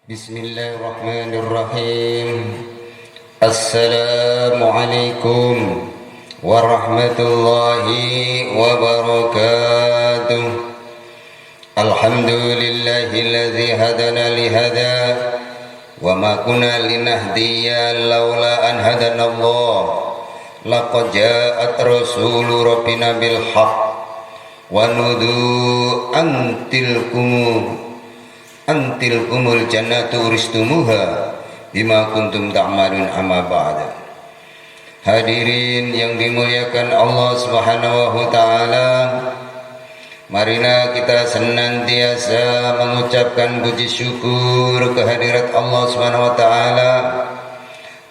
Bismillahirrahmanirrahim. Assalamualaikum warahmatullahi wabarakatuh. Alhamdulillahilladzi hadana lihada wa ma kunna linahdiyya laula an hadanallah. Laqad ja'at rasulu rabbina bil haqq wa nudu antilkumul jannatu uristumuha bima kuntum ta'malun amma ba'da. Hadirin yang dimuliakan Allah Subhanahu wa taala, marilah kita senantiasa mengucapkan puji syukur kehadirat Allah Subhanahu wa taala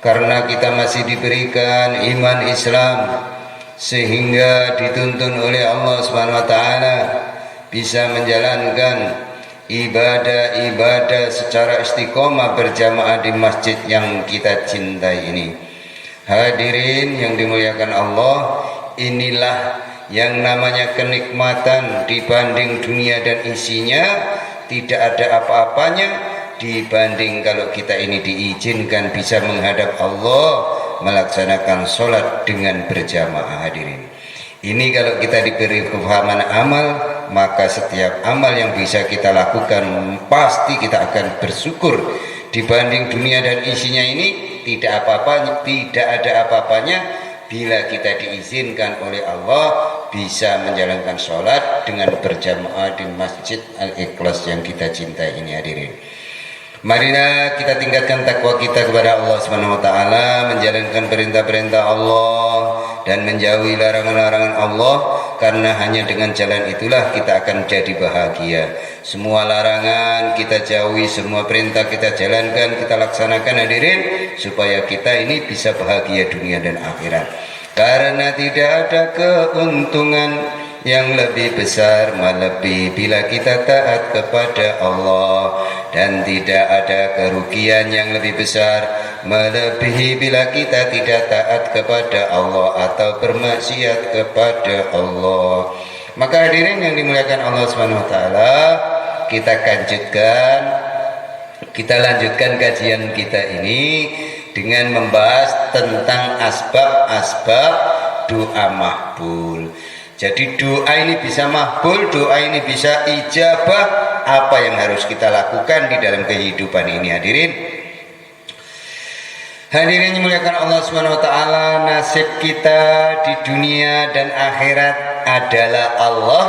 karena kita masih diberikan iman Islam sehingga dituntun oleh Allah Subhanahu wa taala bisa menjalankan ibadah-ibadah secara istiqomah berjamaah di masjid yang kita cintai ini. Hadirin yang dimuliakan Allah, inilah yang namanya kenikmatan dibanding dunia dan isinya. Tidak ada apa-apanya dibanding kalau kita ini diizinkan bisa menghadap Allah, melaksanakan sholat dengan berjamaah. Hadirin, ini kalau kita diberi kefahaman amal, maka setiap amal yang bisa kita lakukan pasti kita akan bersyukur. Dibanding dunia dan isinya ini tidak ada apa-apanya bila kita diizinkan oleh Allah bisa menjalankan sholat dengan berjamaah di Masjid Al-Ikhlas yang kita cintai ini. Hadirin, marilah kita tingkatkan takwa kita kepada Allah Subhanahu wa taala, menjalankan perintah-perintah Allah dan menjauhi larangan-larangan Allah, karena hanya dengan jalan itulah kita akan jadi bahagia. Semua larangan kita jauhi, semua perintah kita jalankan, kita laksanakan. Hadirin, supaya kita ini bisa bahagia dunia dan akhirat. Karena tidak ada keuntungan yang lebih besar melebihi bila kita taat kepada Allah, dan tidak ada kerugian yang lebih besar melebihi bila kita tidak taat kepada Allah atau bermaksiat kepada Allah. Maka hadirin yang dimuliakan Allah Subhanahu wa taala, kita lanjutkan kajian kita ini dengan membahas tentang asbab-asbab doa makbul. Jadi doa ini bisa makbul, doa ini bisa ijabah. Apa yang harus kita lakukan di dalam kehidupan ini? Hadirin yang dimuliakan Allah Subhanahu wa taala, nasib kita di dunia dan akhirat adalah Allah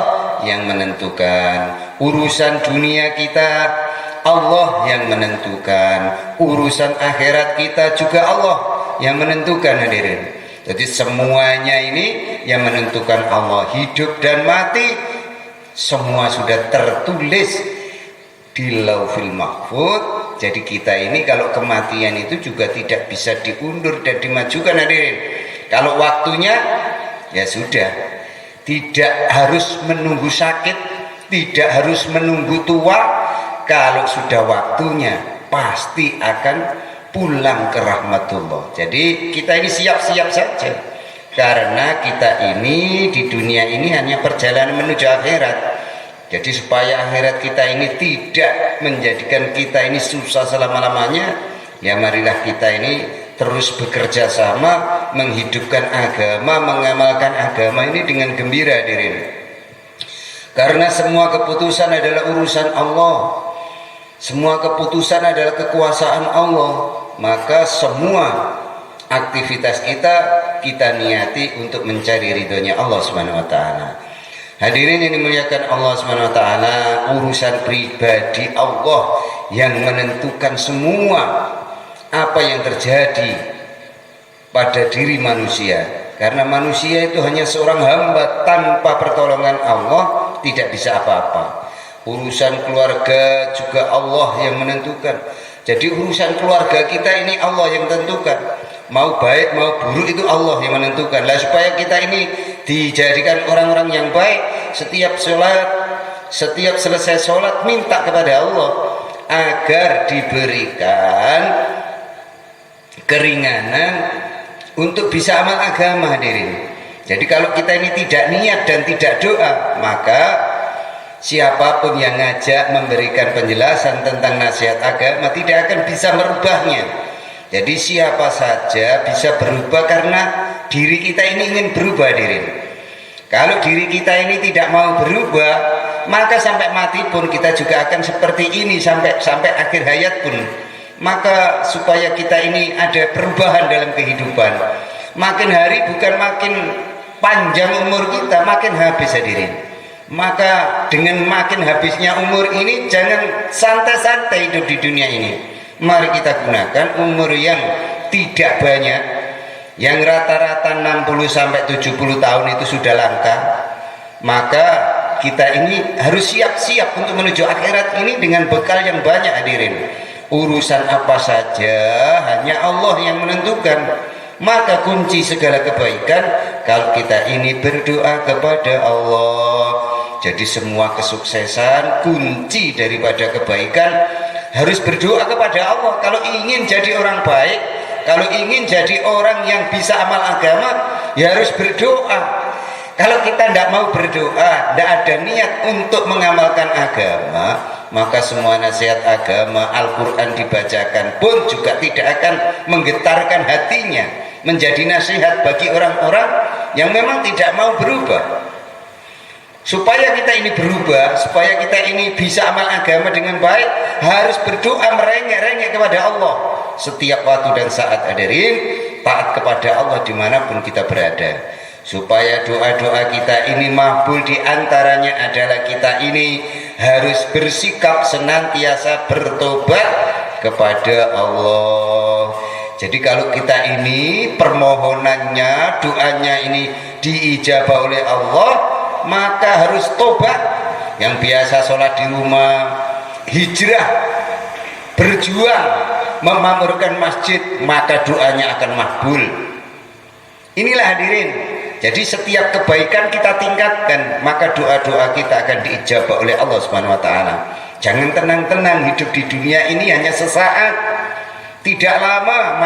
yang menentukan. Urusan dunia kita Allah yang menentukan, urusan akhirat kita juga Allah yang menentukan. Hadirin, jadi semuanya ini yang menentukan Allah. Hidup dan mati semua sudah tertulis di Lauhul Mahfuz. Jadi kita ini kalau kematian itu juga tidak bisa diundur dan dimajukan. Hadirin, kalau waktunya ya sudah, tidak harus menunggu sakit, tidak harus menunggu tua. Kalau sudah waktunya pasti akan pulang ke rahmatullah. Jadi kita ini siap-siap saja, karena kita ini di dunia ini hanya perjalanan menuju akhirat. Jadi supaya akhirat kita ini tidak menjadikan kita ini susah selama-lamanya, ya marilah kita ini terus bekerja sama menghidupkan agama, mengamalkan agama ini dengan gembira. Hadirin, karena semua keputusan adalah urusan Allah, semua keputusan adalah kekuasaan Allah. Maka semua aktivitas kita niati untuk mencari ridhonya Allah Subhanahu wa taala. Hadirin yang dimuliakan Allah Subhanahu wa taala, urusan pribadi Allah yang menentukan semua apa yang terjadi pada diri manusia. Karena manusia itu hanya seorang hamba, tanpa pertolongan Allah tidak bisa apa-apa. Urusan keluarga juga Allah yang menentukan. Jadi urusan keluarga kita ini Allah yang tentukan. Mau baik mau buruk itu Allah yang menentukan. Lah supaya kita ini dijadikan orang-orang yang baik, setiap selesai sholat minta kepada Allah agar diberikan keringanan untuk bisa amal agama. Hadirin, jadi kalau kita ini tidak niat dan tidak doa, maka siapapun yang ngajak memberikan penjelasan tentang nasihat agama tidak akan bisa merubahnya. Jadi siapa saja bisa berubah karena diri kita ini ingin berubah diri. Kalau diri kita ini tidak mau berubah, maka sampai mati pun kita juga akan seperti ini sampai akhir hayat pun. Maka supaya kita ini ada perubahan dalam kehidupan, makin hari bukan makin panjang umur kita, makin habis hadirin. Maka dengan makin habisnya umur ini, jangan santai-santai hidup di dunia ini. Mari kita gunakan umur yang tidak banyak, yang rata-rata 60 sampai 70 tahun itu sudah langka. Maka kita ini harus siap-siap untuk menuju akhirat ini dengan bekal yang banyak hadirin. Urusan apa saja hanya Allah yang menentukan. Maka kunci segala kebaikan kalau kita ini berdoa kepada Allah. Jadi semua kesuksesan, kunci daripada kebaikan harus berdoa kepada Allah. Kalau ingin jadi orang baik, kalau ingin jadi orang yang bisa amal agama, ya harus berdoa. Kalau kita tidak mau berdoa, tidak ada niat untuk mengamalkan agama, maka semua nasihat agama, Al-Quran dibacakan pun juga tidak akan menggetarkan hatinya, menjadi nasihat bagi orang-orang yang memang tidak mau berubah. Supaya kita ini berubah, supaya kita ini bisa amal agama dengan baik, harus berdoa merengek-rengek kepada Allah setiap waktu dan saat hadirin, taat kepada Allah dimanapun kita berada. Supaya doa-doa kita ini makbul, diantaranya adalah kita ini harus bersikap senantiasa bertobat kepada Allah. Jadi kalau kita ini permohonannya, doanya ini diijabah oleh Allah, maka harus tobat. Yang biasa sholat di rumah, hijrah, berjuang memakmurkan masjid, maka doanya akan makbul. Inilah hadirin. Jadi setiap kebaikan kita tingkatkan, maka doa-doa kita akan diijabah oleh Allah Subhanahu wa taala. Jangan tenang-tenang, hidup di dunia ini hanya sesaat. Tidak lama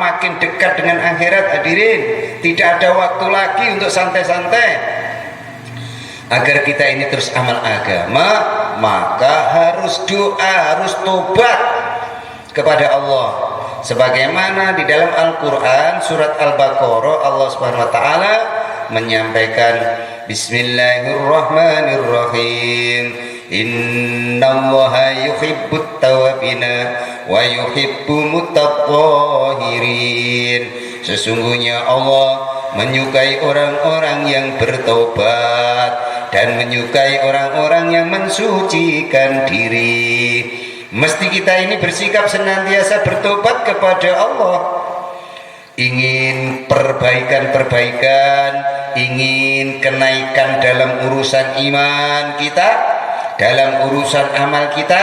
makin dekat dengan akhirat hadirin. Tidak ada waktu lagi untuk santai-santai. Agar kita ini terus amal agama, maka harus doa, harus tobat kepada Allah. Sebagaimana di dalam Al-Quran surat Al-Baqarah, Allah Subhanahu wa taala menyampaikan Bismillahirrahmanirrahim. Innallaha yuhibbut tawabina wa yuhibbu mutatahhirin. Sesungguhnya Allah menyukai orang-orang yang bertobat dan menyukai orang-orang yang mensucikan diri. Mesti kita ini bersikap senantiasa bertobat kepada Allah. Ingin perbaikan-perbaikan, ingin kenaikan dalam urusan iman kita, dalam urusan amal kita,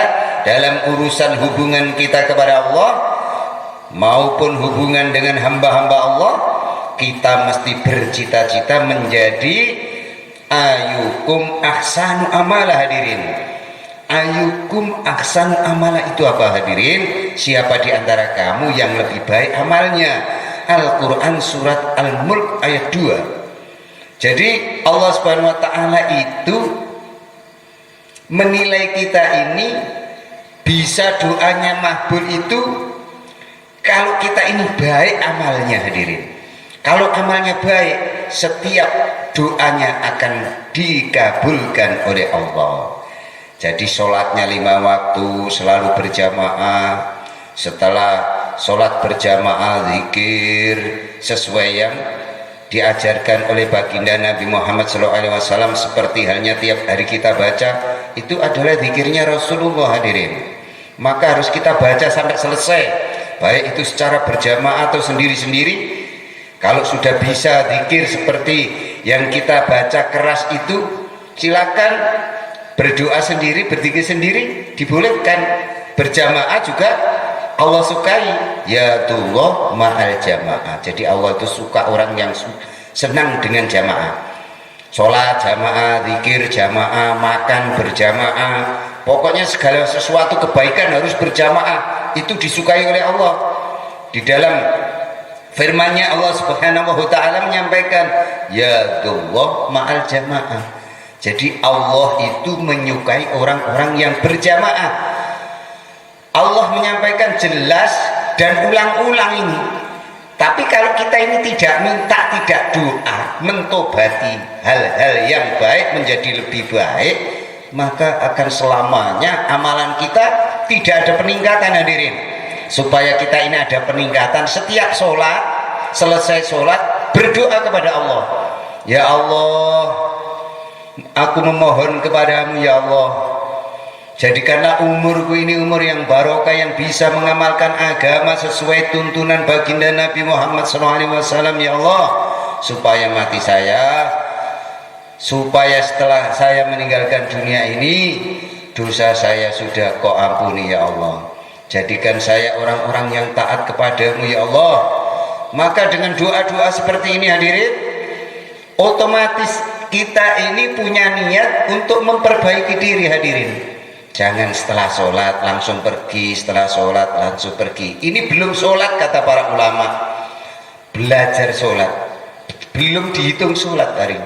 dalam urusan hubungan kita kepada Allah, maupun hubungan dengan hamba-hamba Allah, kita mesti bercita-cita menjadi ayyukum ahsanu amala hadirin. Ayyukum ahsanu amala itu apa hadirin? Siapa di antara kamu yang lebih baik amalnya? Al-Quran surat Al-Mulk ayat 2. Jadi Allah Subhanahu wa taala itu menilai kita ini bisa doanya makbul itu kalau kita ini baik amalnya hadirin. Kalau amalnya baik, setiap doanya akan dikabulkan oleh Allah. Jadi sholatnya 5 waktu selalu berjamaah. Setelah sholat berjamaah zikir sesuai yang diajarkan oleh baginda Nabi Muhammad SAW, seperti halnya tiap hari kita baca, itu adalah zikirnya Rasulullah hadirin. Maka harus kita baca sampai selesai, baik itu secara berjamaah atau sendiri-sendiri. Kalau sudah bisa zikir seperti yang kita baca keras itu, silakan. Berdoa sendiri, berzikir sendiri dibolehkan. Berjamaah juga Allah sukai. Ya Allah ma'al jamaah. Jadi Allah itu suka orang yang senang dengan jamaah. Sholat jamaah, zikir jamaah, makan berjamaah. Pokoknya segala sesuatu kebaikan harus berjamaah. Itu disukai oleh Allah. Di dalam firman-Nya Allah Subhanahu wa taala menyampaikan, ya Allah ma'al jamaah. Jadi Allah itu menyukai orang-orang yang berjamaah. Allah menyampaikan jelas dan ulang-ulang ini. Tapi kalau kita ini tidak minta, tidak doa, mentobati hal-hal yang baik menjadi lebih baik, maka akan selamanya amalan kita tidak ada peningkatan, hadirin. Supaya kita ini ada peningkatan, setiap sholat, selesai sholat, berdoa kepada Allah. Ya Allah, aku memohon kepadamu ya Allah, jadikanlah umurku ini umur yang barokah, yang bisa mengamalkan agama sesuai tuntunan baginda Nabi Muhammad SAW ya Allah, supaya mati saya, supaya setelah saya meninggalkan dunia ini, dosa saya sudah kau ampuni ya Allah. Jadikan saya orang-orang yang taat kepadamu ya Allah. Maka dengan doa-doa seperti ini, hadirin, otomatis kita ini punya niat untuk memperbaiki diri, hadirin. Jangan setelah sholat langsung pergi, setelah sholat langsung pergi. Ini belum sholat, kata para ulama. Belajar sholat belum dihitung sholat, hadirin.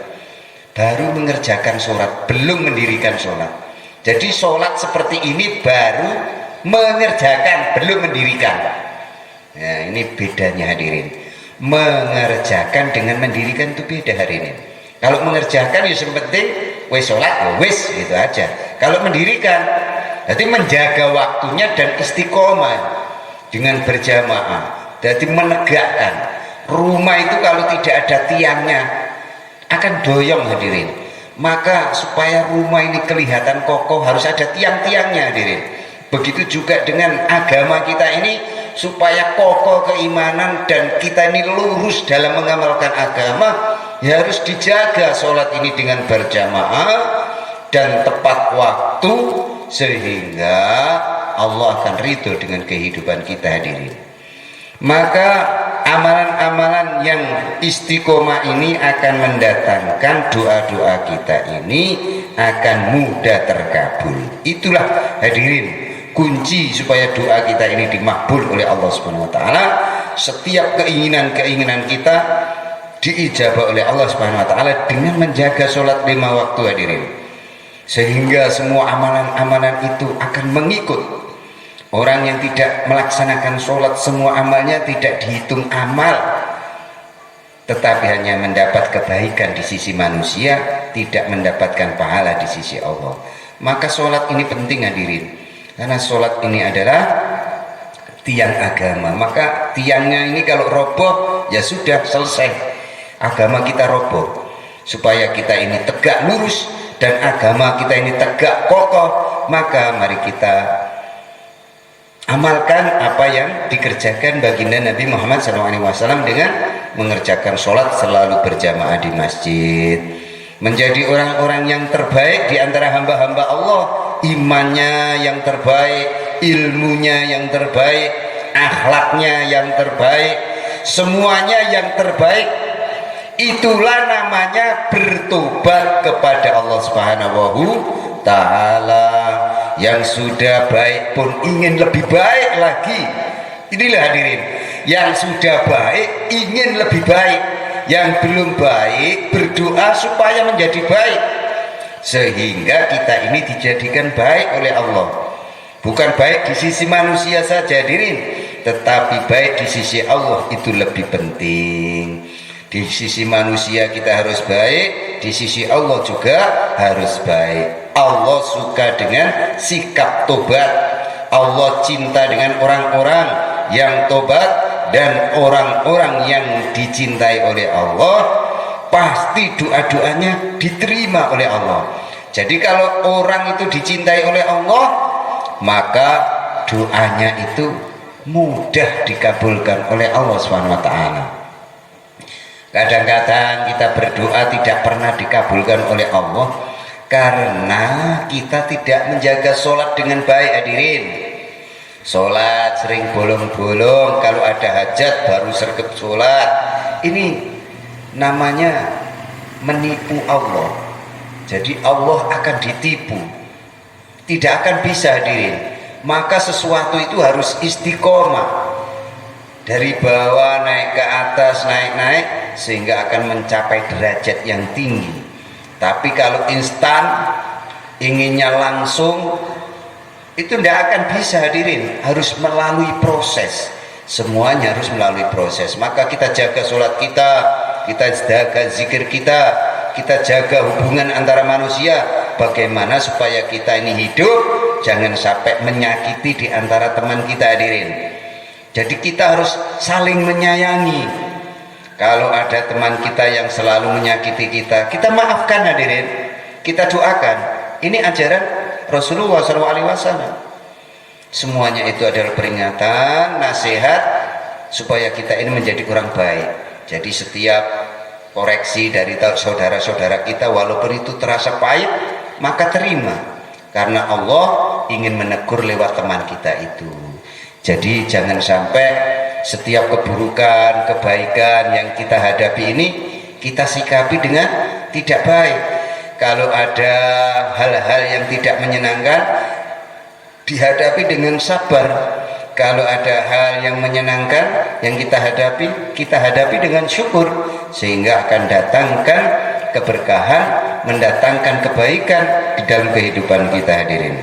Baru mengerjakan sholat, belum mendirikan sholat. Jadi sholat seperti ini baru mengerjakan, belum mendirikan. Nah, ini bedanya, hadirin. Mengerjakan dengan mendirikan itu beda, hadirin. Kalau mengerjakan ya penting wis sholat wis gitu aja. Kalau mendirikan berarti menjaga waktunya dan istiqomah dengan berjamaah. Jadi menegakkan. Rumah itu kalau tidak ada tiangnya akan doyong, hadirin. Maka supaya rumah ini kelihatan kokoh harus ada tiang-tiangnya, hadirin. Begitu juga dengan agama kita ini, supaya kokoh keimanan dan kita ini lurus dalam mengamalkan agama, ya harus dijaga sholat ini dengan berjamaah dan tepat waktu, sehingga Allah akan ridho dengan kehidupan kita, hadirin. Maka amalan-amalan yang istiqomah ini akan mendatangkan doa-doa kita ini akan mudah terkabul. Itulah, hadirin, kunci supaya doa kita ini dimakbul oleh Allah Subhanahu wa taala. Setiap keinginan-keinginan kita diijabah oleh Allah Subhanahu wa taala dengan menjaga sholat 5 waktu, hadirin. Sehingga semua amalan-amalan itu akan mengikut. Orang yang tidak melaksanakan sholat, semua amalnya tidak dihitung amal, tetapi hanya mendapat kebaikan di sisi manusia, tidak mendapatkan pahala di sisi Allah. Maka sholat ini penting, hadirin, karena sholat ini adalah tiang agama. Maka tiangnya ini kalau roboh, ya sudah selesai, agama kita roboh. Supaya kita ini tegak lurus dan agama kita ini tegak kokoh, maka mari kita amalkan apa yang dikerjakan baginda Nabi Muhammad SAW dengan mengerjakan sholat selalu berjamaah di masjid. Menjadi orang-orang yang terbaik di antara hamba-hamba Allah, imannya yang terbaik, ilmunya yang terbaik, akhlaknya yang terbaik, semuanya yang terbaik. Itulah namanya bertobat kepada Allah Subhanahu Ta'ala. Yang sudah baik pun ingin lebih baik lagi. Inilah, hadirin, yang sudah baik ingin lebih baik, yang belum baik berdoa supaya menjadi baik, sehingga kita ini dijadikan baik oleh Allah. Bukan baik di sisi manusia saja, hadirin, tetapi baik di sisi Allah itu lebih penting. Di sisi manusia kita harus baik, di sisi Allah juga harus baik. Allah suka dengan sikap tobat. Allah cinta dengan orang-orang yang tobat, dan orang-orang yang dicintai oleh Allah pasti doa-doanya diterima oleh Allah. Jadi kalau orang itu dicintai oleh Allah, maka doanya itu mudah dikabulkan oleh Allah SWT. Kadang-kadang kita berdoa tidak pernah dikabulkan oleh Allah karena kita tidak menjaga sholat dengan baik, hadirin. Sholat sering bolong-bolong, kalau ada hajat baru sergap sholat. Ini namanya menipu Allah. Jadi Allah akan ditipu, tidak akan bisa, hadirin. Maka sesuatu itu harus istiqomah, dari bawah naik ke atas, naik-naik, sehingga akan mencapai derajat yang tinggi. Tapi kalau instan, inginnya langsung, itu tidak akan bisa hadirin. Harus melalui proses. Semuanya harus melalui proses. Maka kita jaga sholat kita jaga zikir kita jaga hubungan antara manusia. Bagaimana supaya kita ini hidup, jangan sampai menyakiti di antara teman kita hadirin. Jadi kita harus saling menyayangi. Kalau ada teman kita yang selalu menyakiti kita, kita maafkan hadirin, kita doakan. Ini ajaran Rasulullah SAW. Semuanya itu adalah peringatan, nasihat supaya kita ini menjadi orang baik. Jadi setiap koreksi dari saudara-saudara kita, walaupun itu terasa pahit, maka terima, karena Allah ingin menegur lewat teman kita itu. Jadi jangan sampai setiap keburukan, kebaikan yang kita hadapi ini kita sikapi dengan tidak baik. Kalau ada hal-hal yang tidak menyenangkan, dihadapi dengan sabar. Kalau ada hal yang menyenangkan yang kita hadapi dengan syukur, sehingga akan datangkan keberkahan, mendatangkan kebaikan di dalam kehidupan kita hadirin.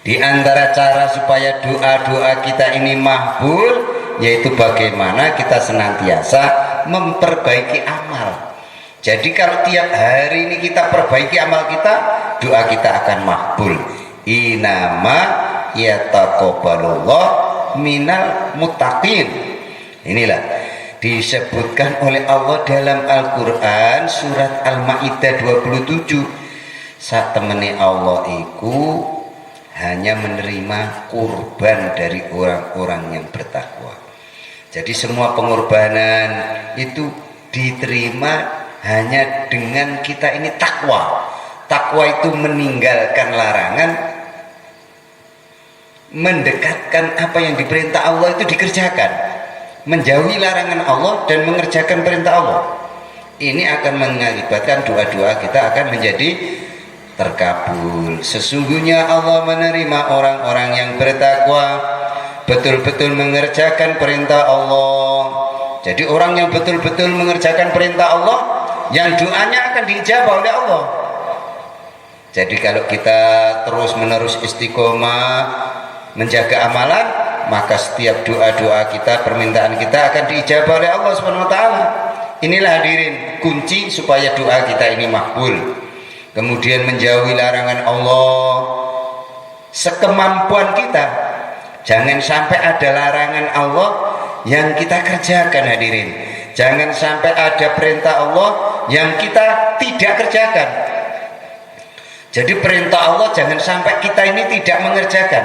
Di antara cara supaya doa-doa kita ini makbul, yaitu bagaimana kita senantiasa memperbaiki amal. Jadi kalau tiap hari ini kita perbaiki amal kita, doa kita akan makbul. Inama yataqabbalullah minal muttaqin. Inilah disebutkan oleh Allah dalam Al-Quran surat Al-Ma'idah 27. Saat temani Allah iku hanya menerima kurban dari orang-orang yang bertakwa. Jadi semua pengorbanan itu diterima hanya dengan kita ini takwa. Takwa itu meninggalkan larangan, mendekatkan apa yang diperintah Allah itu dikerjakan, menjauhi larangan Allah dan mengerjakan perintah Allah. Ini akan mengakibatkan doa-doa kita akan menjadi terkabul. Sesungguhnya Allah menerima orang-orang yang bertakwa, betul-betul mengerjakan perintah Allah. Jadi orang yang betul-betul mengerjakan perintah Allah, yang doanya akan diijabah oleh Allah. Jadi kalau kita terus-menerus istiqomah menjaga amalan, maka setiap doa-doa kita, permintaan kita akan diijabah oleh Allah Subhanahu wa taala. Inilah hadirin kunci supaya doa kita ini makbul. Kemudian menjauhi larangan Allah sekemampuan kita. Jangan sampai ada larangan Allah yang kita kerjakan hadirin. Jangan sampai ada perintah Allah yang kita tidak kerjakan. Jadi perintah Allah jangan sampai kita ini tidak mengerjakan.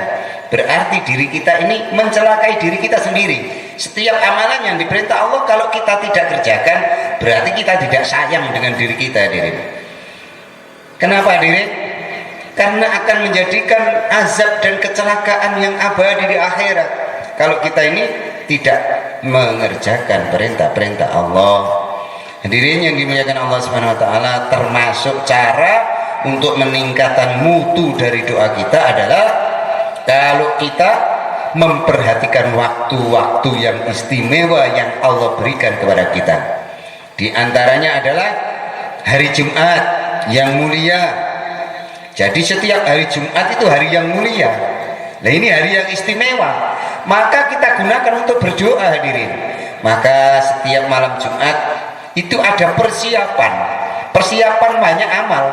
Berarti diri kita ini mencelakai diri kita sendiri. Setiap amalan yang diperintah Allah kalau kita tidak kerjakan, berarti kita tidak sayang dengan diri kita hadirin. Kenapa hadirin? Karena akan menjadikan azab dan kecelakaan yang abadi di akhirat kalau kita ini tidak mengerjakan perintah-perintah Allah. Hadirin yang dimuliakan Allah Subhanahu wa taala, termasuk cara untuk meningkatkan mutu dari doa kita adalah kalau kita memperhatikan waktu-waktu yang istimewa yang Allah berikan kepada kita. Di antaranya adalah hari Jumat yang mulia. Jadi setiap hari Jumat itu hari yang mulia. Nah ini hari yang istimewa, maka kita gunakan untuk berdoa hadirin. Maka setiap malam Jumat itu ada persiapan banyak amal,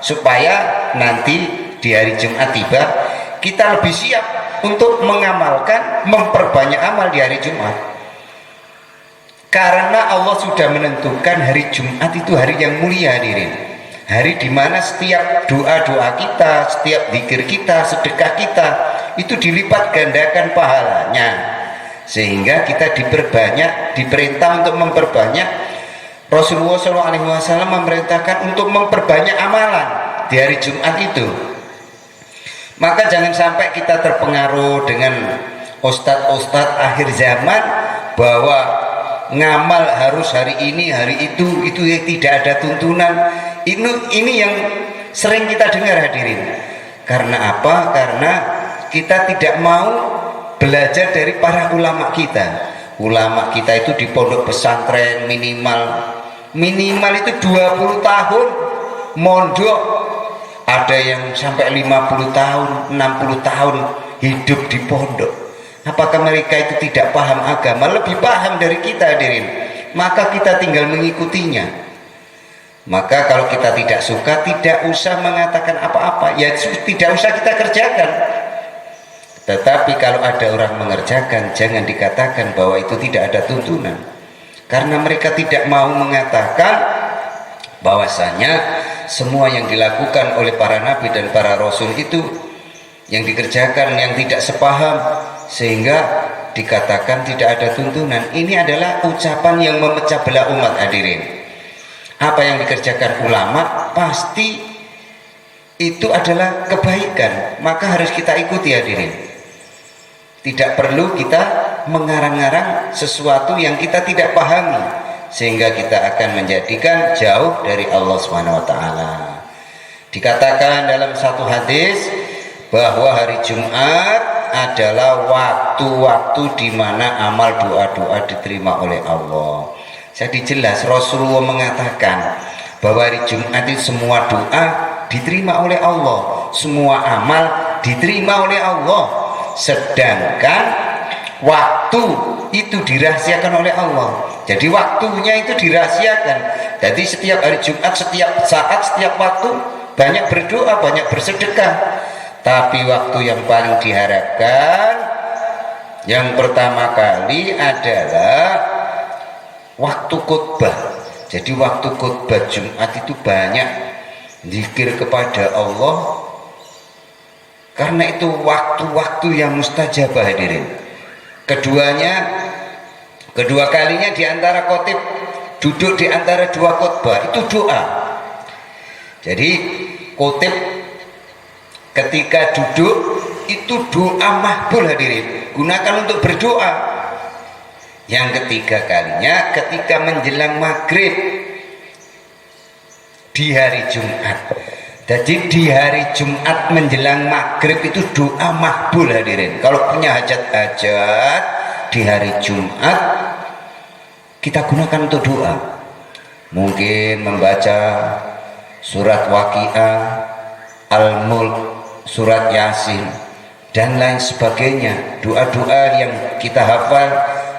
supaya nanti di hari Jumat tiba kita lebih siap untuk mengamalkan, memperbanyak amal di hari Jumat. Karena Allah sudah menentukan hari Jumat itu hari yang mulia hadirin. Hari dimana setiap doa-doa kita, setiap zikir kita, sedekah kita itu dilipat gandakan pahalanya. Sehingga kita diperintah untuk memperbanyak. Rasulullah SAW memerintahkan untuk memperbanyak amalan di hari Jumat itu. Maka jangan sampai kita terpengaruh dengan ustadz-ustadz akhir zaman bahwa ngamal harus hari ini, hari itu yang tidak ada tuntunan. Ini yang sering kita dengar hadirin. Karena apa? Karena kita tidak mau belajar dari para ulama kita. Ulama kita itu di pondok pesantren minimal minimal itu 20 tahun mondok, ada yang sampai 50 tahun 60 tahun hidup di pondok. Apakah mereka itu tidak paham agama? Lebih paham dari kita hadirin, maka kita tinggal mengikutinya. Maka kalau kita tidak suka, tidak usah mengatakan apa-apa, ya tidak usah kita kerjakan. Tetapi kalau ada orang mengerjakan, jangan dikatakan bahwa itu tidak ada tuntunan, karena mereka tidak mau mengatakan bahwasanya semua yang dilakukan oleh para nabi dan para rasul itu yang dikerjakan yang tidak sepaham, sehingga dikatakan tidak ada tuntunan. Ini adalah ucapan yang memecah belah umat hadirin. Apa yang dikerjakan ulama pasti itu adalah kebaikan, maka harus kita ikuti hadirin. Tidak perlu kita mengarang-arang sesuatu yang kita tidak pahami, sehingga kita akan menjadikan jauh dari Allah SWT. Dikatakan dalam satu hadis bahwa hari Jumat adalah waktu-waktu di mana amal doa-doa diterima oleh Allah. Jadi jelas Rasulullah mengatakan bahwa hari Jumat itu semua doa diterima oleh Allah, semua amal diterima oleh Allah, sedangkan waktu itu dirahasiakan oleh Allah. Jadi waktunya itu dirahasiakan. Jadi setiap hari Jumat, setiap saat, setiap waktu banyak berdoa, banyak bersedekah. Tapi waktu yang paling diharapkan yang pertama kali adalah waktu khutbah. Jadi waktu khutbah Jumat itu banyak zikir kepada Allah, karena itu waktu-waktu yang mustajabah hadirin. Kedua kalinya di antara khotib duduk di antara dua khutbah itu doa. Jadi khotib ketika duduk itu doa makbul hadirin, gunakan untuk berdoa. Yang ketiga kalinya ketika menjelang maghrib di hari Jumat. Jadi di hari Jumat menjelang maghrib itu doa makbul hadirin. Kalau punya hajat-hajat di hari Jumat, kita gunakan untuk doa. Mungkin membaca surat Waqiah, Al-Mulk, surat Yasin, dan lain sebagainya. Doa-doa yang kita hafal,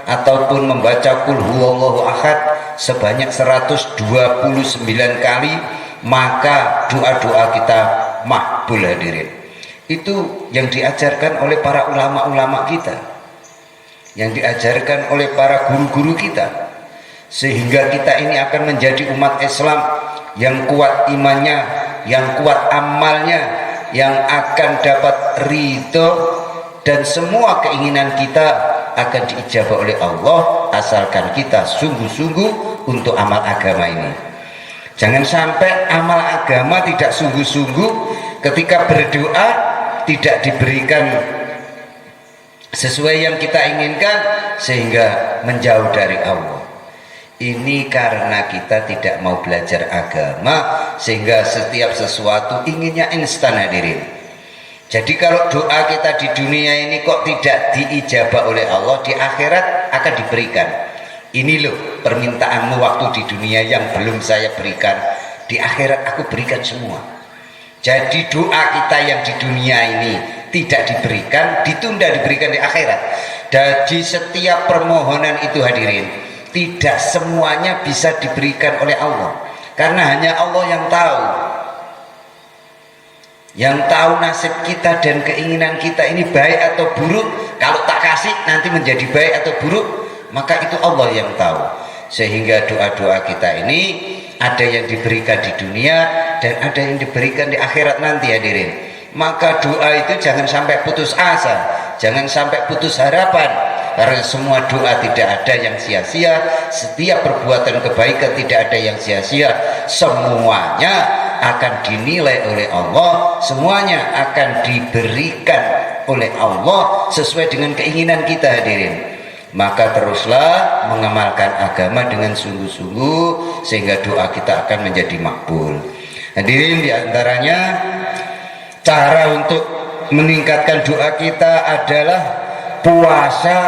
ataupun membaca Qul huwallahu ahad sebanyak 129 kali, maka doa-doa kita makbul hadirin. Itu yang diajarkan oleh para ulama-ulama kita, yang diajarkan oleh para guru-guru kita, sehingga kita ini akan menjadi umat Islam yang kuat imannya, yang kuat amalnya, yang akan dapat ridho, dan semua keinginan kita akan diijabah oleh Allah, asalkan kita sungguh-sungguh untuk amal agama ini. Jangan sampai amal agama tidak sungguh-sungguh, ketika berdoa tidak diberikan sesuai yang kita inginkan, sehingga menjauh dari Allah. Ini karena kita tidak mau belajar agama, sehingga setiap sesuatu inginnya instan hadirin. Jadi kalau doa kita di dunia ini kok tidak diijabah oleh Allah, di akhirat akan diberikan. Ini loh permintaanmu waktu di dunia yang belum saya berikan, di akhirat aku berikan semua. Jadi doa kita yang di dunia ini tidak diberikan, ditunda diberikan di akhirat. Jadi setiap permohonan itu hadirin, tidak semuanya bisa diberikan oleh Allah, karena hanya Allah yang tahu. Yang tahu nasib kita dan keinginan kita ini baik atau buruk. Kalau tak kasih nanti menjadi baik atau buruk, maka itu Allah yang tahu. Sehingga doa-doa kita ini ada yang diberikan di dunia dan ada yang diberikan di akhirat nanti hadirin. Maka doa itu jangan sampai putus asa, jangan sampai putus harapan, karena semua doa tidak ada yang sia-sia. Setiap perbuatan kebaikan tidak ada yang sia-sia. Semuanya akan dinilai oleh Allah, semuanya akan diberikan oleh Allah sesuai dengan keinginan kita hadirin. Maka teruslah mengamalkan agama dengan sungguh-sungguh, sehingga doa kita akan menjadi makbul. Hadirin, diantaranya cara untuk meningkatkan doa kita adalah puasa.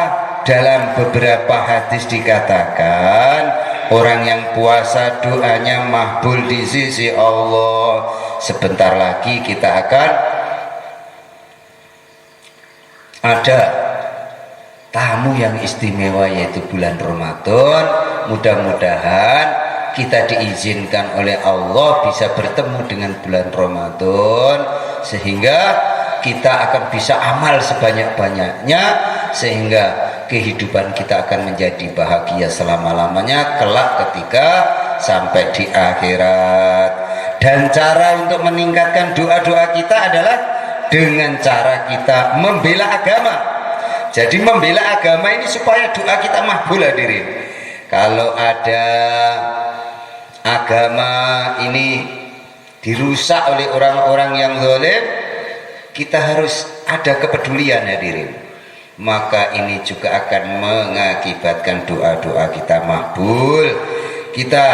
Dalam beberapa hadis dikatakan orang yang puasa doanya makbul di sisi Allah. Sebentar lagi kita akan ada tamu yang istimewa, yaitu bulan Ramadan. Mudah-mudahan kita diizinkan oleh Allah bisa bertemu dengan bulan Ramadan, sehingga kita akan bisa amal sebanyak-banyaknya, sehingga kehidupan kita akan menjadi bahagia selama-lamanya kelak ketika sampai di akhirat. Dan cara untuk meningkatkan doa-doa kita adalah dengan cara kita membela agama. Jadi membela agama ini supaya doa kita makbul, hadirin. Kalau ada agama ini dirusak oleh orang-orang yang zalim, kita harus ada kepedulian, hadirin. Maka ini juga akan mengakibatkan doa-doa kita makbul. Kita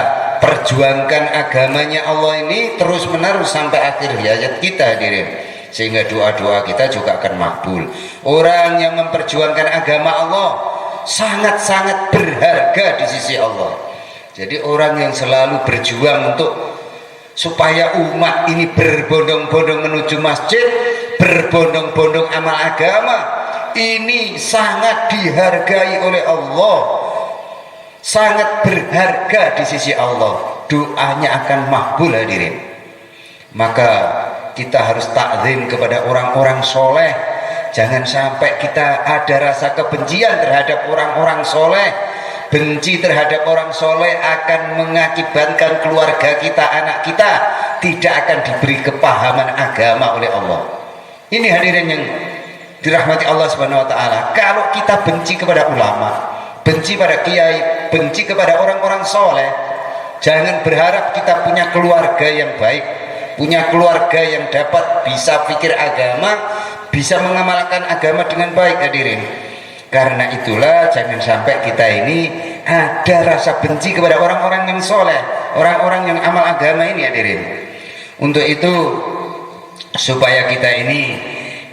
perjuangkan agamanya Allah ini terus menerus sampai akhir hayat kita, hadirin, sehingga doa-doa kita juga akan makbul. Orang yang memperjuangkan agama Allah sangat-sangat berharga di sisi Allah. Jadi orang yang selalu berjuang untuk supaya umat ini berbondong-bondong menuju masjid, berbondong-bondong amal agama, ini sangat dihargai oleh Allah, sangat berharga di sisi Allah. Doanya akan makbul, hadirin. Maka kita harus takzim kepada orang-orang soleh. Jangan sampai kita ada rasa kebencian terhadap orang-orang soleh. Benci terhadap orang soleh akan mengakibatkan keluarga kita, anak kita tidak akan diberi kepahaman agama oleh Allah. Ini hadirin yang dirahmati Allah Subhanahu wa taala. Kalau kita benci kepada ulama, benci pada kiai, benci kepada orang-orang soleh, jangan berharap kita punya keluarga yang baik, punya keluarga yang dapat bisa pikir agama, bisa mengamalkan agama dengan baik, hadirin. Karena itulah jangan sampai kita ini ada rasa benci kepada orang-orang yang soleh, orang-orang yang amal agama ini, hadirin. Untuk itu supaya kita ini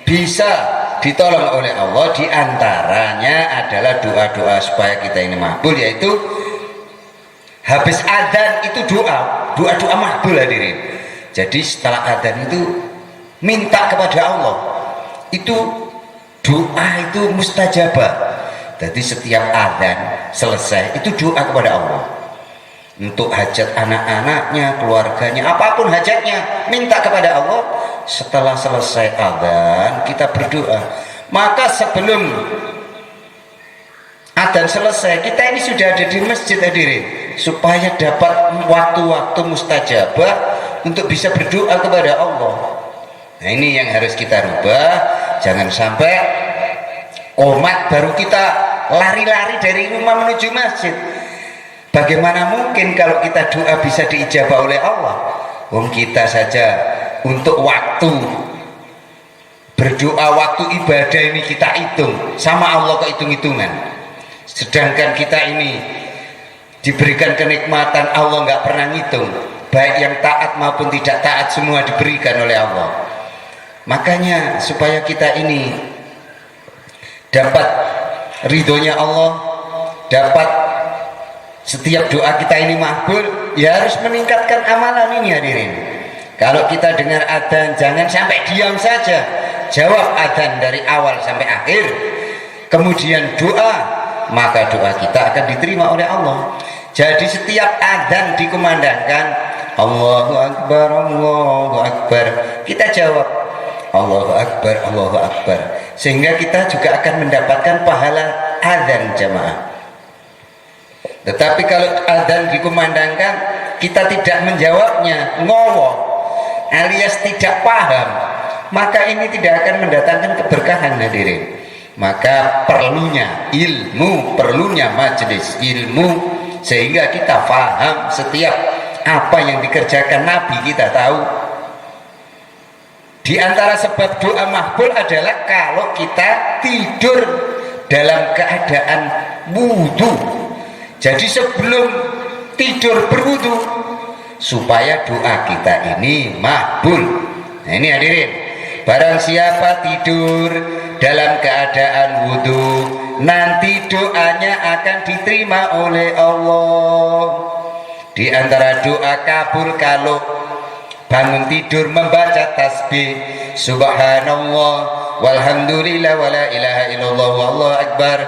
bisa ditolong oleh Allah, diantaranya adalah doa-doa supaya kita ini makbul, yaitu habis adzan itu doa-doa makbul, hadirin. Jadi setelah adzan itu minta kepada Allah, itu doa itu mustajabah. Jadi setiap adzan selesai itu doa kepada Allah untuk hajat anak-anaknya, keluarganya, apapun hajatnya, minta kepada Allah. Setelah selesai adzan kita berdoa. Maka sebelum adzan selesai kita ini sudah ada di masjid, hadirin, supaya dapat waktu-waktu mustajabah untuk bisa berdoa kepada Allah. Nah, ini yang harus kita rubah. Jangan sampai umat baru kita lari-lari dari rumah menuju masjid. Bagaimana mungkin kalau kita doa bisa diijabah oleh Allah? Wong kita saja untuk waktu berdoa, waktu ibadah ini kita hitung, sama Allah kehitung-hitungan. Sedangkan kita ini diberikan kenikmatan, Allah nggak pernah ngitung, baik yang taat maupun tidak taat semua diberikan oleh Allah. Makanya supaya kita ini dapat ridhonya Allah, dapat setiap doa kita ini makbul, ya harus meningkatkan amalan ini, hadirin. Kalau kita dengar adzan, jangan sampai diam saja, jawab adzan dari awal sampai akhir, kemudian doa, maka doa kita akan diterima oleh Allah. Jadi setiap adzan dikumandangkan, Allahu Akbar, Allahu Akbar, kita jawab Allahu Akbar, Allahu Akbar, sehingga kita juga akan mendapatkan pahala adzan jamaah. Tetapi kalau adzan dikumandangkan kita tidak menjawabnya, ngowo alias tidak paham, maka ini tidak akan mendatangkan keberkahan, hadirin. Maka perlunya ilmu, perlunya majelis ilmu, sehingga kita paham setiap apa yang dikerjakan Nabi, kita tahu. Di antara sebab doa makbul adalah kalau kita tidur dalam keadaan wudhu. Jadi sebelum tidur berwudhu supaya doa kita ini makbul. Nah ini hadirin, barang siapa tidur dalam keadaan wudhu, nanti doanya akan diterima oleh Allah. Di antara doa kabul kalau bangun tidur membaca tasbih subhanallah walhamdulillah wala ilaha illallah wallahu akbar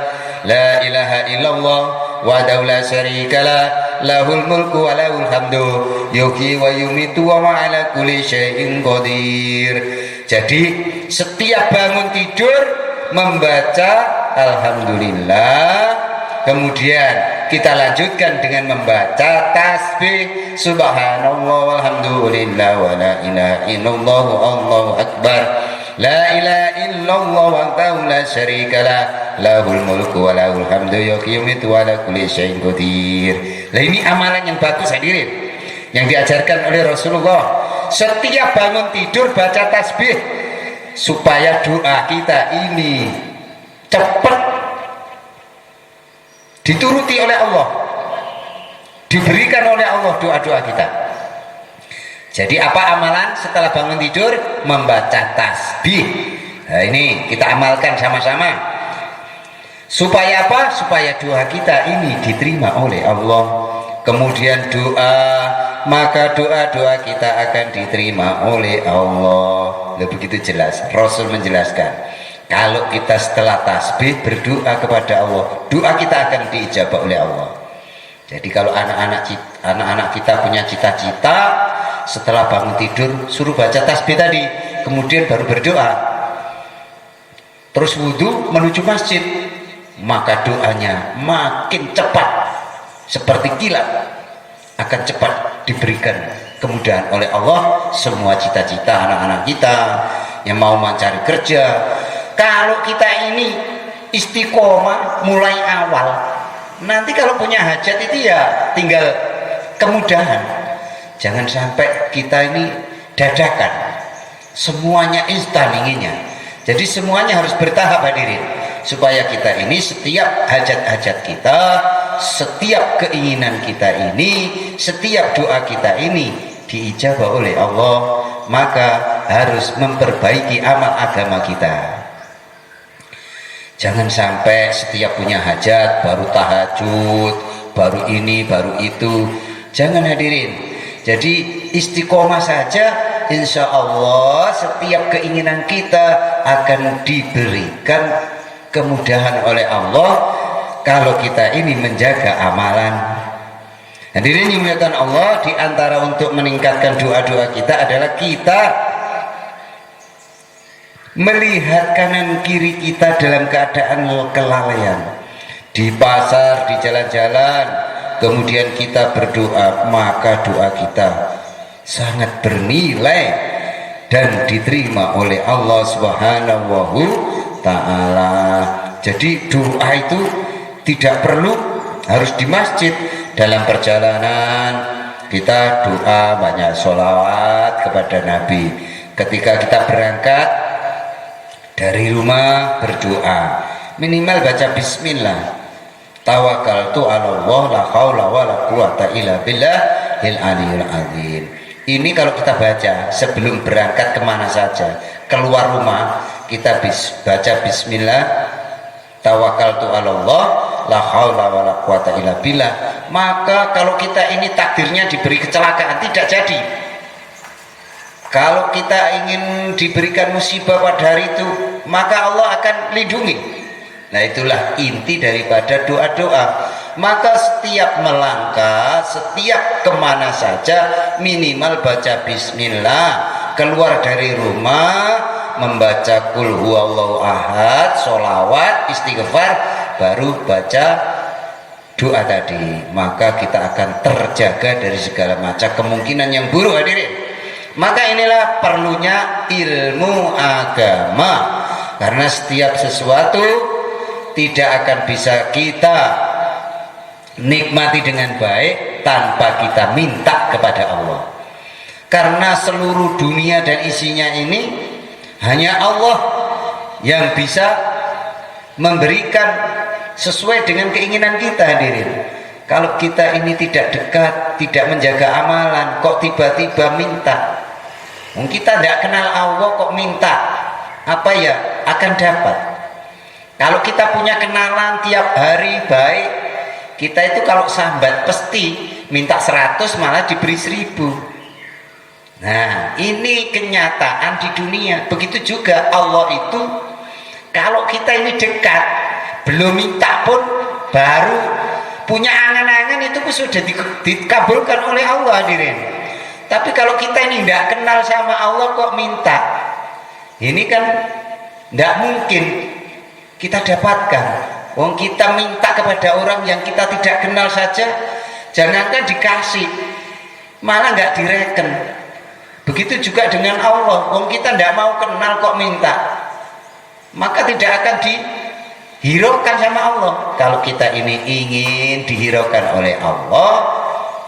la ilaha illallah wa la syarikalah lahul mulku wa lahul hamdu yuhyi wa yumitu wa ala kulli syai'in qadir. Jadi setiap bangun tidur membaca alhamdulillah, kemudian kita lanjutkan dengan membaca tasbih subhanallah walhamdulillah wa la ilaha illallah wallahu akbar la ilaha illallah wa la syarikalah lahul mulku wa lahul hamdu yuhyi wa ala kulli syai'in qadir. Nah, ini amalan yang bagus hadirin, yang diajarkan oleh Rasulullah. Setiap bangun tidur baca tasbih supaya doa kita ini cepat dituruti oleh Allah, diberikan oleh Allah doa-doa kita. Jadi apa amalan setelah bangun tidur? Membaca tasbih. Nah, ini kita amalkan sama-sama. Supaya apa? Supaya doa kita ini diterima oleh Allah. Kemudian doa, maka doa-doa kita akan diterima oleh Allah. Begitu jelas Rasul menjelaskan, kalau kita setelah tasbih berdoa kepada Allah, doa kita akan diijabah oleh Allah. Jadi kalau anak-anak kita punya cita-cita, setelah bangun tidur suruh baca tasbih tadi, kemudian baru berdoa, terus wudhu menuju masjid, maka doanya makin cepat seperti kilat, akan cepat diberikan kemudahan oleh Allah. Semua cita-cita anak-anak kita yang mau mencari kerja, kalau kita ini istiqomah mulai awal, nanti kalau punya hajat itu ya tinggal kemudahan. Jangan sampai kita ini dadakan, semuanya instan inginnya. Jadi semuanya harus bertahap hadirin, supaya kita ini setiap hajat-hajat kita, setiap keinginan kita ini, setiap doa kita ini diijabah oleh Allah. Maka harus memperbaiki amal agama kita. Jangan sampai setiap punya hajat baru tahajud, baru ini, baru itu. Jangan hadirin. Jadi istiqomah saja, insya Allah setiap keinginan kita akan diberikan kemudahan oleh Allah kalau kita ini menjaga amalan. Hadirin yang dimuliakan Allah, di antara untuk meningkatkan doa-doa kita adalah kita melihat kanan kiri kita dalam keadaan kelalaian. Di pasar, di jalan-jalan, kemudian kita berdoa, maka doa kita sangat bernilai dan diterima oleh Allah Subhanahu Ta'ala. Jadi doa itu tidak perlu harus di masjid. Dalam perjalanan kita doa, banyak sholawat kepada Nabi. Ketika kita berangkat dari rumah berdoa, minimal baca bismillah, tawakkaltu 'ala Allah la haula wala quwata illa billahil aliyil azim. Ini kalau kita baca sebelum berangkat kemana saja, keluar rumah, kita baca bismillah, tawakkaltu 'ala Allah la haula wala quwata illa billah. Maka kalau kita ini takdirnya diberi kecelakaan, tidak jadi. Kalau kita ingin diberikan musibah pada hari itu, maka Allah akan lindungi. Nah, itulah inti daripada doa-doa. Maka setiap melangkah, setiap kemana saja, minimal baca bismillah. Keluar dari rumah membaca kul huwallahu ahad, sholawat, istighfar, baru baca doa tadi. Maka kita akan terjaga dari segala macam kemungkinan yang buruk hadirin. Maka inilah perlunya ilmu agama, karena setiap sesuatu tidak akan bisa kita nikmati dengan baik tanpa kita minta kepada Allah. Karena seluruh dunia dan isinya ini hanya Allah yang bisa memberikan sesuai dengan keinginan kita hadirin. Kalau kita ini tidak dekat, tidak menjaga amalan, kok tiba-tiba minta, kita tidak kenal Allah kok minta, apa ya akan dapat? Kalau kita punya kenalan tiap hari baik, kita itu kalau sambat pasti minta 100 malah diberi 1000. Nah, ini kenyataan di dunia. Begitu juga Allah itu, kalau kita ini dekat, belum minta pun baru punya angan-angan, itu pun sudah dikabulkan oleh Allah hadirin. Tapi kalau kita ini tidak kenal sama Allah kok minta, ini kan tidak mungkin kita dapatkan. Wong kita minta kepada orang yang kita tidak kenal saja, jangankan dikasih, malah nggak direken. Begitu juga dengan Allah. Wong kita tidak mau kenal kok minta, maka tidak akan dihiraukan sama Allah. Kalau kita ini ingin dihiraukan oleh Allah,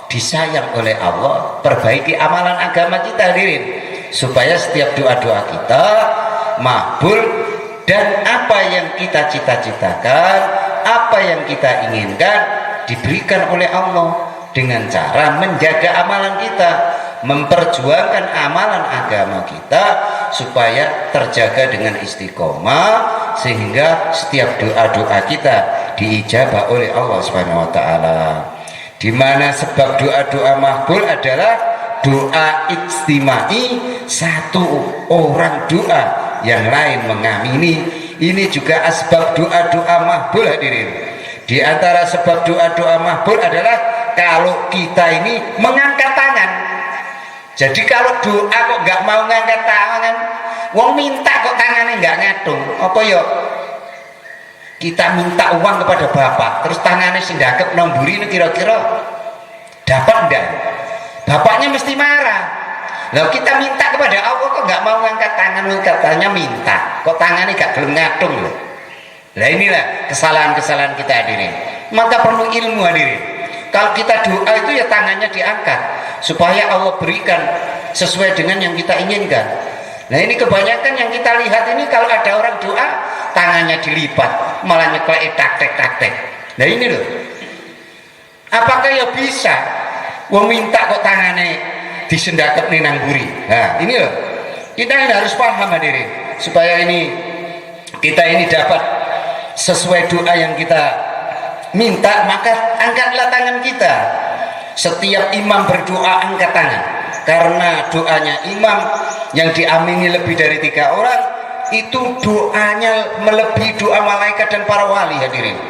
disayang oleh Allah, perbaiki amalan agama kita hadirin, supaya setiap doa-doa kita makbul, dan apa yang kita cita-citakan, apa yang kita inginkan diberikan oleh Allah dengan cara menjaga amalan kita, memperjuangkan amalan agama kita supaya terjaga dengan istiqomah, sehingga setiap doa-doa kita diijabah oleh Allah Subhanahu wa taala. Di mana sebab doa-doa makbul adalah doa istimai, satu orang doa yang lain mengamini. Ini juga asbab doa-doa makbul hadirin. Di antara sebab doa-doa makbul adalah kalau kita ini mengangkat tangan. Jadi kalau doa kok nggak mau ngangkat tangan, wong minta kok tangannya nggak ngatung, apa ya? Kita minta uang kepada bapak, terus tangannya sindakep nomburi, kira-kira dapat enggak? Bapaknya mesti marah. Lalu kita minta kepada Allah kok nggak mau ngangkat tangan, katanya minta, kok tangannya gak gelem ngatung loh. Nah inilah kesalahan-kesalahan kita hadirin. Maka perlu ilmu hadirin. Kalau kita doa itu ya tangannya diangkat supaya Allah berikan sesuai dengan yang kita inginkan. Nah ini kebanyakan yang kita lihat ini, kalau ada orang doa tangannya dilipat, malah nyeklek tak-tek. Nah ini loh, apakah ya bisa wong minta kok tangannya disendakep nih nangguri? Nah ini loh, kita ini harus paham hadirin, supaya ini kita ini dapat sesuai doa yang kita minta. Maka angkatlah tangan kita. Setiap imam berdoa angkat tangan, karena doanya imam yang diamini lebih dari 3 orang, itu doanya melebihi doa malaikat dan para wali hadirin.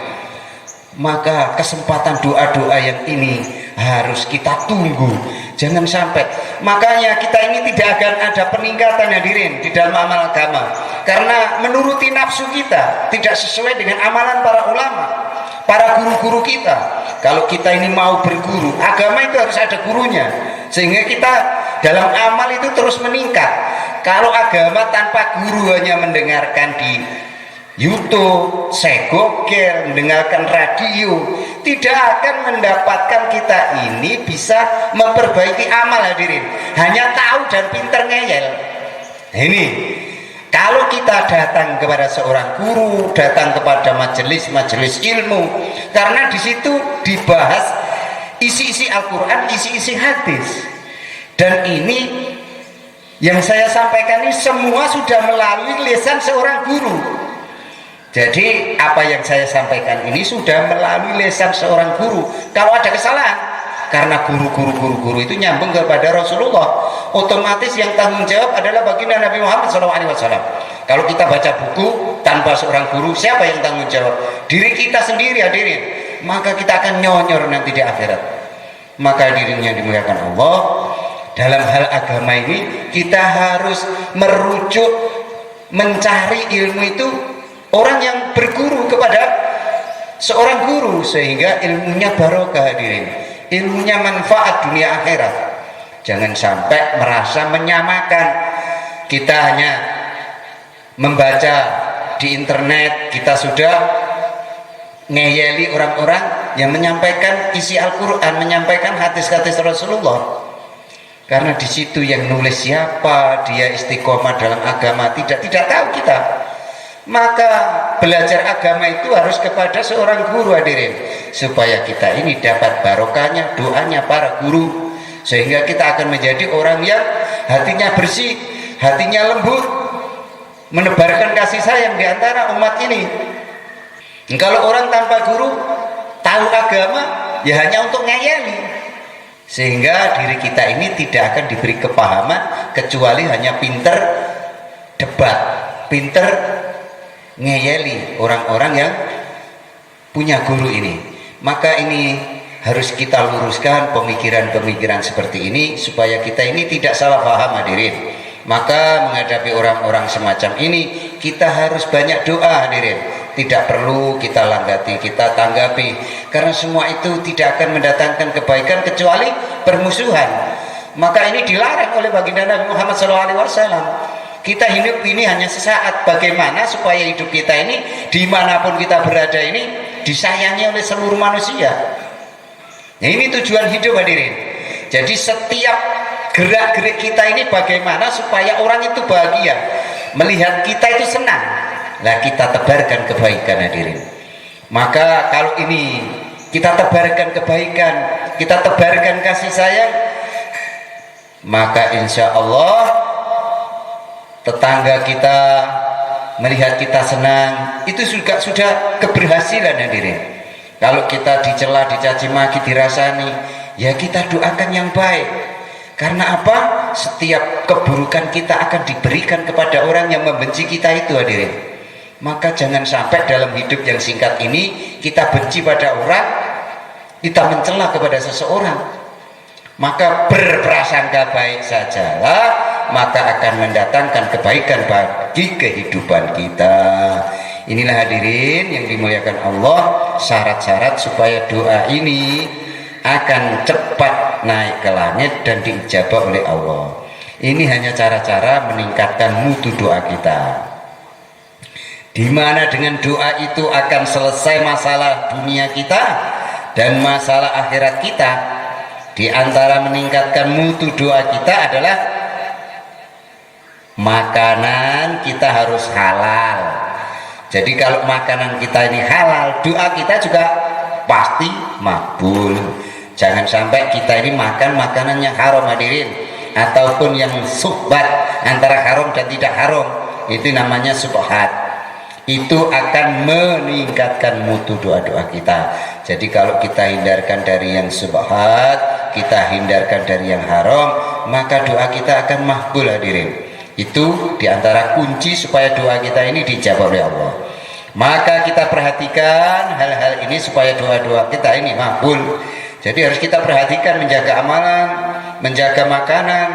Maka kesempatan doa-doa yang ini harus kita tunggu, jangan sampai. Makanya kita ini tidak akan ada peningkatan hadirin di dalam amal agama, karena menuruti nafsu kita tidak sesuai dengan amalan para ulama, para guru-guru kita. Kalau kita ini mau berguru, agama itu harus ada gurunya, sehingga kita dalam amal itu terus meningkat. Kalau agama tanpa guru, hanya mendengarkan di YouTube, segogel, mendengarkan radio, tidak akan mendapatkan kita ini bisa memperbaiki amal hadirin. Hanya tahu dan pinter ngeyel. Ini kalau kita datang kepada seorang guru, datang kepada majelis-majelis ilmu, karena di situ dibahas isi-isi Al-Quran, isi-isi hadis. Dan ini yang saya sampaikan ini semua sudah melalui lisan seorang guru. Jadi apa yang saya sampaikan ini sudah melalui lisan seorang guru. Kalau ada kesalahan, karena guru-guru itu nyambung kepada Rasulullah, otomatis yang tanggung jawab adalah baginda Nabi Muhammad SAW. Kalau kita baca buku tanpa seorang guru, siapa yang tanggung jawab? Diri kita sendiri hadirin. Maka kita akan nyonyor nanti di akhirat. Maka hadirin yang dimuliakan Allah, dalam hal agama ini kita harus merujuk, mencari ilmu itu orang yang berguru kepada seorang guru, sehingga ilmunya barokah hadirin, ilmunya manfaat dunia akhirat. Jangan sampai merasa menyamakan. Kita hanya membaca di internet, kita sudah ngeyeli orang-orang yang menyampaikan isi Al-Quran, menyampaikan hadis-hadis Rasulullah. Karena di situ yang nulis siapa, dia istiqomah dalam agama, tidak tahu kita. Maka belajar agama itu harus kepada seorang guru hadirin, supaya kita ini dapat barokahnya doanya para guru, sehingga kita akan menjadi orang yang hatinya bersih, hatinya lembut, menebarkan kasih sayang di antara umat ini. Kalau orang tanpa guru tahu agama ya hanya untuk ngeyeli, sehingga diri kita ini tidak akan diberi kepahaman kecuali hanya pinter debat, pinter ngeyeli orang-orang yang punya guru ini. Maka ini harus kita luruskan pemikiran-pemikiran seperti ini supaya kita ini tidak salah paham hadirin. Maka menghadapi orang-orang semacam ini kita harus banyak doa hadirin. Tidak perlu kita langgati, kita tanggapi, karena semua itu tidak akan mendatangkan kebaikan kecuali permusuhan. Maka ini dilarang oleh baginda Nabi Muhammad SAW. Kita hidup ini hanya sesaat. Bagaimana supaya hidup kita ini dimanapun kita berada ini disayangi oleh seluruh manusia. Nah, ini tujuan hidup hadirin. Jadi setiap gerak-gerik kita ini bagaimana supaya orang itu bahagia, melihat kita itu senang. Nah, kita tebarkan kebaikan hadirin. Maka kalau ini kita tebarkan kebaikan, kita tebarkan kasih sayang, maka insya Allah tetangga kita melihat kita senang, itu sudah keberhasilan hadirin. Kalau kita dicela, dicaci maki, dirasani, ya kita doakan yang baik. Karena apa? Setiap keburukan kita akan diberikan kepada orang yang membenci kita itu hadirin. Maka jangan sampai dalam hidup yang singkat ini kita benci pada orang, kita mencela kepada seseorang. Maka berprasangka baik sajalah, maka akan mendatangkan kebaikan bagi kehidupan kita. Inilah hadirin yang dimuliakan Allah, syarat-syarat supaya doa ini akan cepat naik ke langit dan diijabah oleh Allah. Ini hanya cara-cara meningkatkan mutu doa kita, di mana dengan doa itu akan selesai masalah dunia kita dan masalah akhirat kita. Di antara meningkatkan mutu doa kita adalah makanan kita harus halal. Jadi kalau makanan kita ini halal, doa kita juga pasti makbul. Jangan sampai kita ini makan makanan yang haram hadirin, ataupun yang suhbat antara haram dan tidak haram, itu namanya subhat. Itu akan meningkatkan mutu doa-doa kita. Jadi kalau kita hindarkan dari yang subhat, kita hindarkan dari yang haram, maka doa kita akan makbul hadirin. Itu diantara kunci supaya doa kita ini dijawab oleh Allah. Maka kita perhatikan hal-hal ini supaya doa-doa kita ini makbul. Jadi harus kita perhatikan menjaga amalan, menjaga makanan,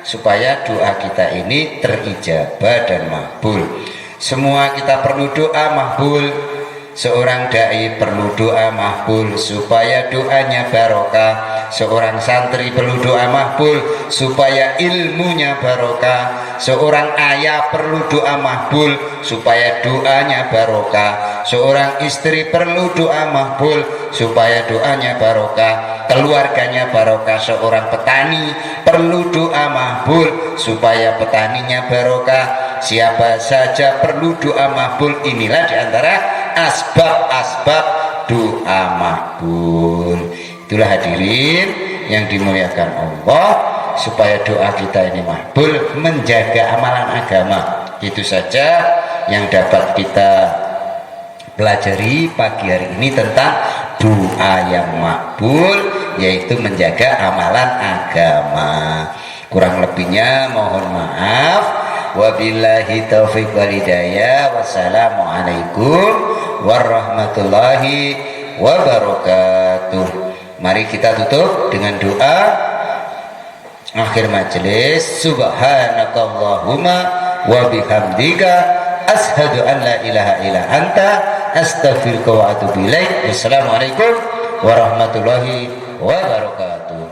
supaya doa kita ini terijabah dan makbul. Semua kita perlu doa makbul. Seorang dai perlu doa makbul supaya doanya barokah. Seorang santri perlu doa makbul supaya ilmunya barokah. Seorang ayah perlu doa makbul supaya doanya barokah. Seorang istri perlu doa makbul supaya doanya barokah, keluarganya barokah. Seorang petani perlu doa makbul supaya petaninya barokah. Siapa saja perlu doa makbul. Inilah diantara asbab-asbab doa makbul. Itulah hadirin yang dimuliakan Allah, supaya doa kita ini makbul, menjaga amalan agama. Itu saja yang dapat kita pelajari pagi hari ini tentang doa yang makbul, yaitu menjaga amalan agama. Kurang lebihnya mohon maaf. Wabillahi taufiq wal hidayah. Wassalamualaikum warahmatullahi wabarakatuh. Mari kita tutup dengan doa akhir majelis. Subhanakallahumma wa bihamdika ashhadu an la ilaha illa anta astaghfiruka wa atubu ilaik. Wassalamualaikum warahmatullahi wabarakatuh.